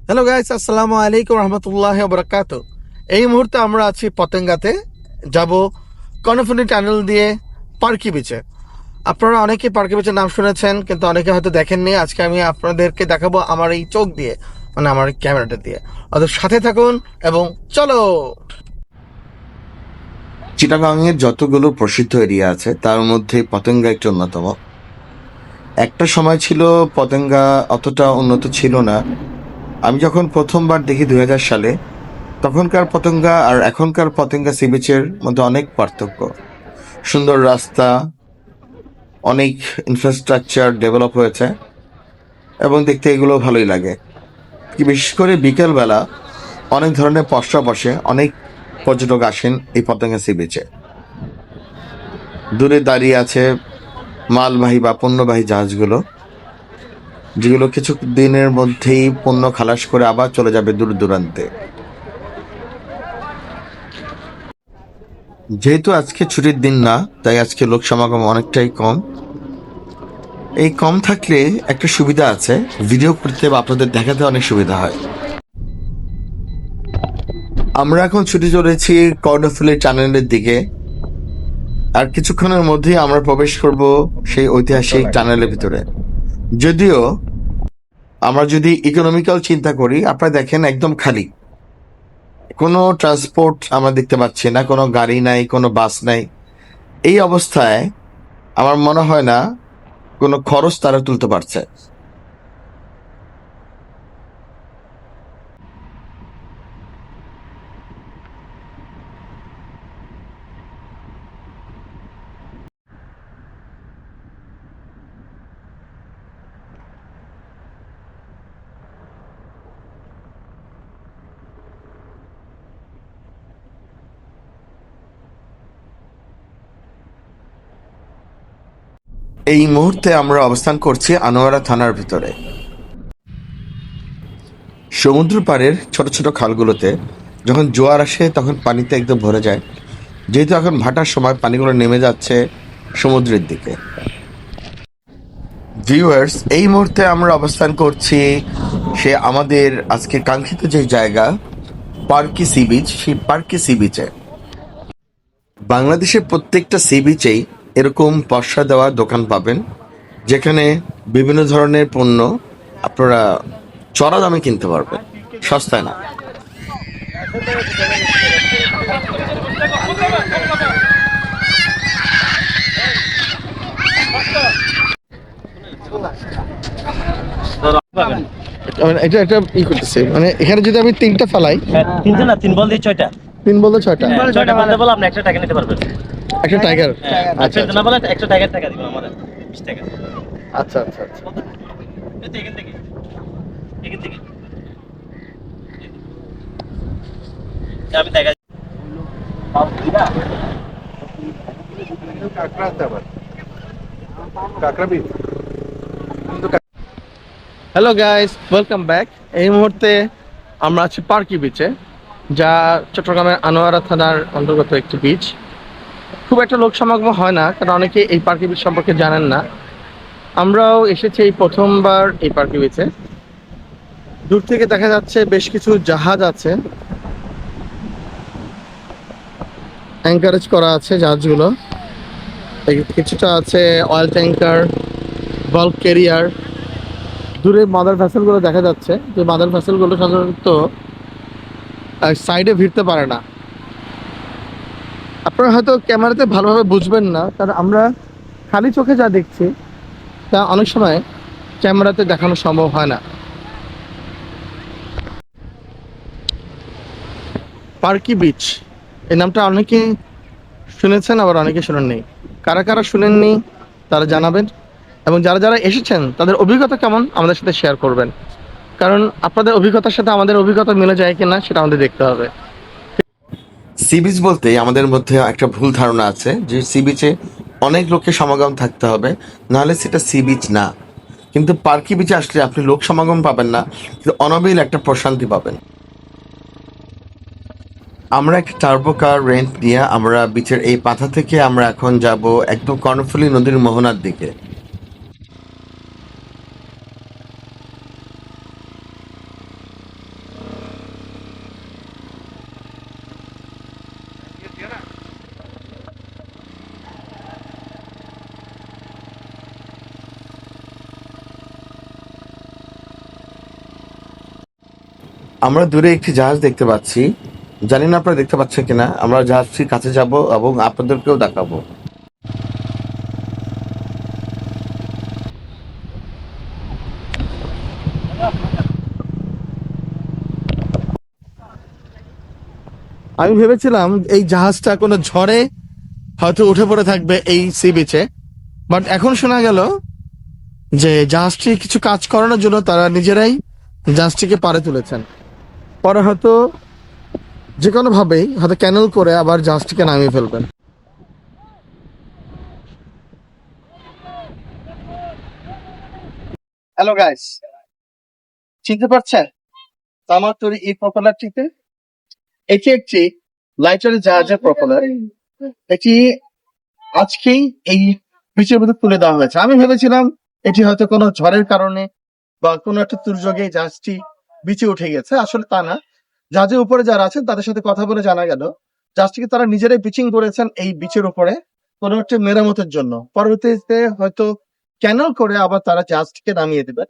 Hello guys, আসসালামু আলাইকুম রহমতুল্লাহ বরকাত। এই মুহূর্তে আমরা আছি পতেঙ্গাতে, যাব কর্ণফুলী টানেল দিয়ে পার্কি বিচে। আপনারা অনেকে পার্কি বিচের নাম শুনেছেন, কিন্তু অনেকে হয়তো দেখেননি। আজকে আমি আপনাদেরকে দেখাবো আমার এই চোখ দিয়ে, মানে আমার এই ক্যামেরাটা দিয়ে। ওদের সাথে থাকুন এবং চলো। চিটাগাংয়ের যতগুলো প্রসিদ্ধ এরিয়া আছে তার মধ্যে পতেঙ্গা একটি অন্যতম। একটা সময় ছিল পতেঙ্গা অতটা উন্নত ছিল না। আমি যখন প্রথমবার দেখি 2000 সালে, তখনকার পতেঙ্গা আর এখনকার পতেঙ্গা সি বিচের মধ্যে অনেক পার্থক্য। সুন্দর রাস্তা, অনেক ইনফ্রাস্ট্রাকচার ডেভেলপ হয়েছে এবং দেখতে এগুলো ভালোই লাগে। বিশেষ করে বিকেলবেলা অনেক ধরনের পসরা বসে, অনেক পর্যটক আসেন এই পতেঙ্গা সি বিচে। দূরে দাঁড়িয়ে আছে মালবাহী বা পণ্যবাহী জাহাজগুলো, যেগুলো কিছু দিনের মধ্যেই পণ্য খালাস করে আবার চলে যাবে দূর দূরান্তে। যেহেতু আজকে ছুটির দিন না, তাই আজকে লোক সমাগম অনেকটাই কম। এই কম থাকলে একটা সুবিধা আছে, ভিডিও করতে বা আপনাদের দেখাতে অনেক সুবিধা হয়। আমরা এখন ছুটে চলেছি কর্ণফুলী টানেলের দিকে। আর কিছুক্ষণের মধ্যেই আমরা প্রবেশ করব সেই ঐতিহাসিক টানেলের ভিতরে। যদিও আমরা যদি ইকোনমিক্যাল চিন্তা করি, আপনারা দেখেন একদম খালি, কোনো ট্রান্সপোর্ট আমরা দেখতে পাচ্ছি না, কোনো গাড়ি নাই, কোনো বাস নাই। এই অবস্থায় আমার মনে হয় না কোনো খরচ তারা তুলতে পারছে। এই মুহূর্তে আমরা অবস্থান করছি আনোয়ারা থানার ভিতরে। সমুদ্র পাড়ের ছোট ছোট খালগুলোতে যখন জোয়ার আসে তখন পানিতে একদম ভরে যায়। যেহেতু এখন ভাটার সময়, পানিগুলো নেমে যাচ্ছে সমুদ্রের দিকে। ভিউয়ার্স, এই মুহূর্তে আমরা অবস্থান করছি সে আমাদের আজকে কাঙ্ক্ষিত যে জায়গা পার্কি সি বিচ, সেই পার্কি সি বিচে। বাংলাদেশের প্রত্যেকটা সি বিচেই এরকম পসরা দেওয়া দোকান পাবেন, যেখানে বিভিন্ন ধরনের পণ্য আপনারা চড়া দামে কিনতে পারবেন, সস্তায় না। এটা একটা করতেছে, মানে এখানে যদি আমি তিনটা ফেলাই। তিনটে না, তিন বল দিয়ে ছয়টা। তিন বলতে ছয়টা। ছয়টা বলতে বলে আপনি একটা টাকা নিতে পারবেন। একটা টাইগার। আচ্ছা না বলে একটা টাকার টাকা দিব আমাদের 20 টাকা। আচ্ছা আচ্ছা আচ্ছা। এখান থেকে এখান থেকে আমি টাকা হ্যালো গাইস, ওয়েলকাম ব্যাক। এই মুহূর্তে আমরা আছি পার্কি বিচে, যা চট্টগ্রামের আনোয়ারা থানার অন্তর্গত একটি বিচ। খুব একটা লোক সমাগম হয় না, কারণ অনেকে এই পার্কি বিচ সম্পর্কে জানেন না। আমরাও এসেছি এই প্রথমবার এই পার্কি বিচে। দূর থেকে দেখা যাচ্ছে বেশ কিছু জাহাজ আছে, অ্যাঙ্কারেজ করা আছে জাহাজগুলো। কিছুটা আছে অয়েল ট্যাঙ্কার, বাল্ক ক্যারিয়ার। দূরে মাদার ভ্যাসেলগুলো দেখা যাচ্ছে, যে মাদার ভ্যাসেলগুলো সাধারণত সাইডে ভিড়তে পারে না। আপনারা হয়তো ক্যামেরাতে ভালোভাবে বুঝবেন না, কারণ আমরা খালি চোখে যা দেখছি তা অনেক সময় ক্যামেরাতে দেখানো সম্ভব হয় না। পার্কি বিচ এই নামটা অনেকে শুনেছেন, আবার অনেকে শুনেননি। কারা কারা শুনেননি তারা জানাবেন, এবং যারা যারা এসেছেন তাদের অভিজ্ঞতা কেমন আমাদের সাথে শেয়ার করবেন, কারণ আপনাদের অভিজ্ঞতার সাথে আমাদের অভিজ্ঞতা মিলে যায় কিনা সেটা আমাদের দেখতে হবে। সি বিচ বলতে আমাদের মধ্যে একটা ভুল ধারণা আছে যে সি বিচে অনেক লোকের সমাগম থাকতে হবে, নাহলে সেটা সি বিচ না। কিন্তু পার্কি বিচে আসলে আপনি লোক সমাগম পাবেন না, কিন্তু অনবিল একটা প্রশান্তি পাবেন। আমরা একটা টার্বো কার রেন্ট নিয়ে আমরা বিচের এই পাথা থেকে আমরা এখন যাব একদম কর্ণফুলী নদীর মোহনার দিকে। আমরা দূরে একটি জাহাজ দেখতে পাচ্ছি, জানি না আপনারা দেখতে পাচ্ছেন কিনা। আমরা জাহাজটির কাছে যাব এবং আপনাদেরকেও দেখাবো। আমি ভেবেছিলাম এই জাহাজটা কোনো ঝড়ে হয়তো উঠে পড়ে থাকবে এই সি বিচে, বাট এখন শোনা গেল যে জাহাজটি কিছু কাজ করানোর জন্য তারা নিজেরাই জাহাজটিকে পাড়ে তুলেছেন। পরে হয়তো যে কোনো ভাবেই হয়তো ক্যানেল করে আবার জাহাজটিকে নামিয়ে ফেলবেন। হ্যালো গাইস, চিনতে পারছেন আমার তৈরি এই প্রপেলারটিতে? এটি একটি লাইটারের জাহাজের প্রপেলার। এটি আজকেই এই বিচের মধ্যে তুলে দেওয়া হয়েছে। আমি ভেবেছিলাম এটি হয়তো কোনো ঝড়ের কারণে বা কোনো একটা দুর্যোগে জাহাজটি বিচে উঠে গেছে, আসলে তা না। জাহাজের উপরে যারা আছেন তাদের সাথে কথা বলে জানা গেল জাহাজটিকে তারা নিজেরাই বিচিং করেছেন এই বিচের উপরে কোনো একটা মেরামতের জন্য। পরবর্তীতে হয়তো ক্যানেল করে আবার তারা জাহাজটিকে নামিয়ে দেবে।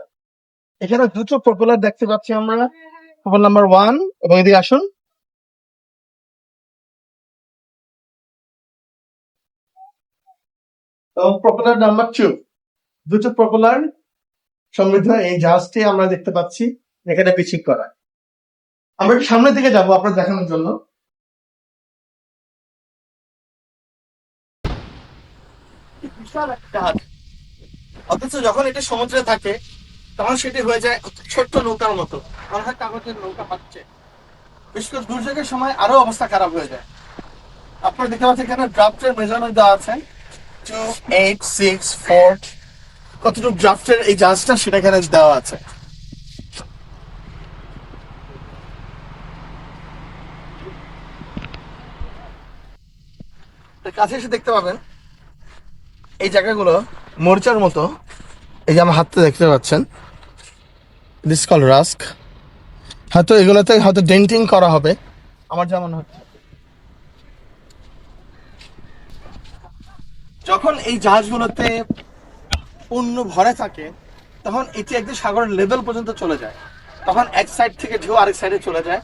এখানে দুটো প্রপেলার দেখতে পাচ্ছি আমরা, প্রপেলার নাম্বার 1 এবং এদিকে আসুন। এবং প্রপেলার নাম্বার 2, দুটো প্রপেলার সমৃদ্ধ এই জাহাজটি আমরা দেখতে পাচ্ছি এখানে পিচিং করা। আমরা একটু সামনের দিকে যাব আপনার দেখানোর জন্য। বিশাল একটা জাহাজ, অথচ যখন এটা সমুদ্রে থাকে তখন সেটি হয়ে যায় ছোট্ট নৌকার মতো, মনে হয় কাগজের নৌকা পাচ্ছে। বিশেষ করে দুর্যোগের সময় আরো অবস্থা খারাপ হয়ে যায়। আপনারা দেখতে পাচ্ছেন এখানে ড্রাফটের মেজারমেন্ট দেওয়া আছে 2864, কতটুকু ড্রাফটের এই জাহাজটা সেটা এখানে দেওয়া আছে। কাছে এসে দেখতে পাবেন এই জায়গাগুলো মরিচার মতো। এই যে আমার হাতে দেখতে পাচ্ছেন, দিস কল রাস্ক। হয়তো এগুলোতে হয়তো ডেন্টিং করা হবে আমার যেমন হচ্ছে। যখন এই জাহাজগুলোতে পণ্য ভরে থাকে তখন এটি একদম সাগরের লেভেল পর্যন্ত চলে যায়, তখন এক সাইড থেকে ঢেউ আরেক সাইডে চলে যায়,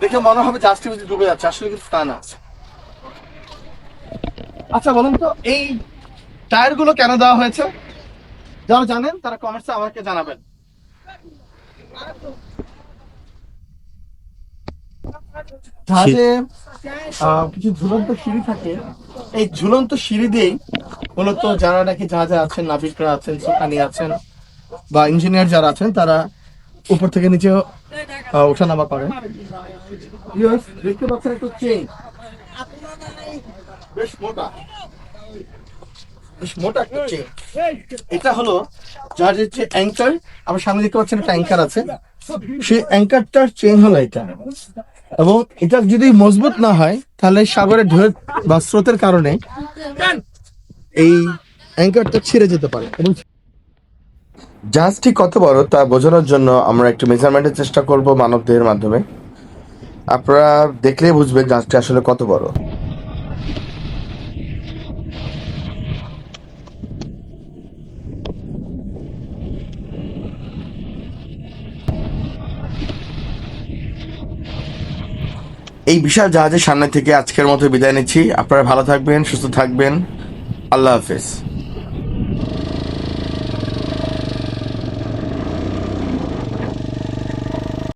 দেখে মনে হবে জাহাজটি বুঝি ডুবে যাচ্ছে, আসলে কিন্তু তা না। আচ্ছা বলুন তো এই টায়ার গুলো কেন দেওয়া হয়েছে? যারা জানেন তারা কমেন্টসে আমাকে জানাবেন। জাহাজে কিছু ঝুলন্ত সিঁড়ি থাকে, এই ঝুলন্ত সিঁড়ি দিয়েই মূলত যারা নাকি জাহাজে আছেন, নাবিকরা আছেন, সুকানি আছেন বা ইঞ্জিনিয়ার যারা আছেন তারা উপর থেকে নিচে ওঠানামা করেন। Viewers, দেখতে পাচ্ছেন একটু চেইন, বেশ মোটা, বেশ মোটা একটা চেইন। এটা হলো জাহাজের যে অ্যাঙ্কার, আমার সামনে দেখতে পাচ্ছেন একটা অ্যাঙ্কার আছে, সেই অ্যাঙ্কারটার চেইন হলো এটা। এবং এটা যদি মজবুত না হয় তাহলে সাগরের ঢেউ বা স্রোতের কারণে এই অ্যাঙ্কারটা ছিঁড়ে যেতে পারে। এবং জাহাজটি কত বড় তা বোঝানোর জন্য আমরা একটু মেজারমেন্টের চেষ্টা করব মানবদের মাধ্যমে। আপনারা দেখলেই বুঝবেন জাহাজটি আসলে কত বড়। এই বিশাল জাহাজের সামনে থেকে আজকের মতো বিদায় নিচ্ছি। আপনারা ভালো থাকবেন, সুস্থ থাকবেন। আল্লাহ হাফেজ।